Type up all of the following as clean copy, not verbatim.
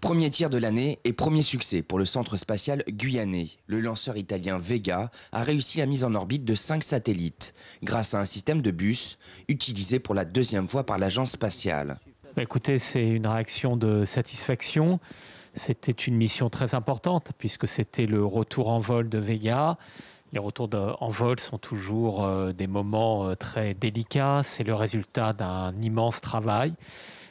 Premier tir de l'année et premier succès pour le centre spatial guyanais. Le lanceur italien Vega a réussi la mise en orbite de 5 satellites grâce à un système de bus utilisé pour la deuxième fois par l'agence spatiale. Écoutez, c'est une réaction de satisfaction. C'était une mission très importante puisque c'était le retour en vol de Vega. Les retours en vol sont toujours des moments très délicats. C'est le résultat d'un immense travail.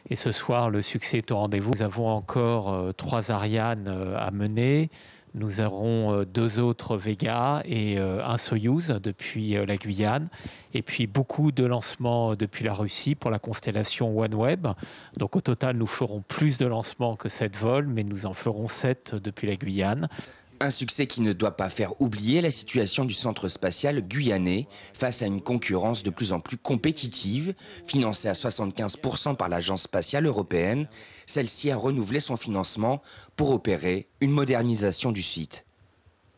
Et ce soir, le succès est au rendez-vous. Nous avons encore 3 Ariane à mener. Nous aurons 2 autres Vega et un Soyouz depuis la Guyane. Et puis beaucoup de lancements depuis la Russie pour la constellation OneWeb. Donc au total, nous ferons plus de lancements que 7 vols, mais nous en ferons 7 depuis la Guyane. Un succès qui ne doit pas faire oublier la situation du centre spatial guyanais face à une concurrence de plus en plus compétitive. Financée à 75% par l'Agence spatiale européenne, celle-ci a renouvelé son financement pour opérer une modernisation du site.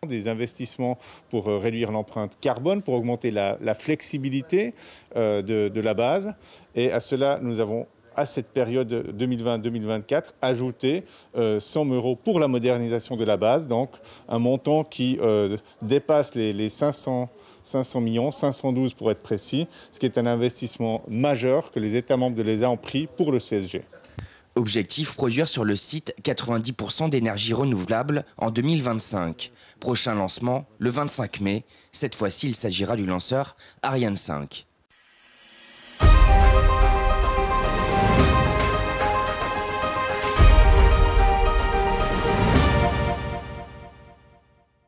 Des investissements pour réduire l'empreinte carbone, pour augmenter la flexibilité de la base. Et à cela, nous avons à cette période 2020-2024, ajouté 100 € pour la modernisation de la base, donc un montant qui dépasse les 500 millions, 512 pour être précis, ce qui est un investissement majeur que les États membres de l'ESA ont pris pour le CSG. Objectif, produire sur le site 90% d'énergie renouvelable en 2025. Prochain lancement, le 25 mai. Cette fois-ci, il s'agira du lanceur Ariane 5.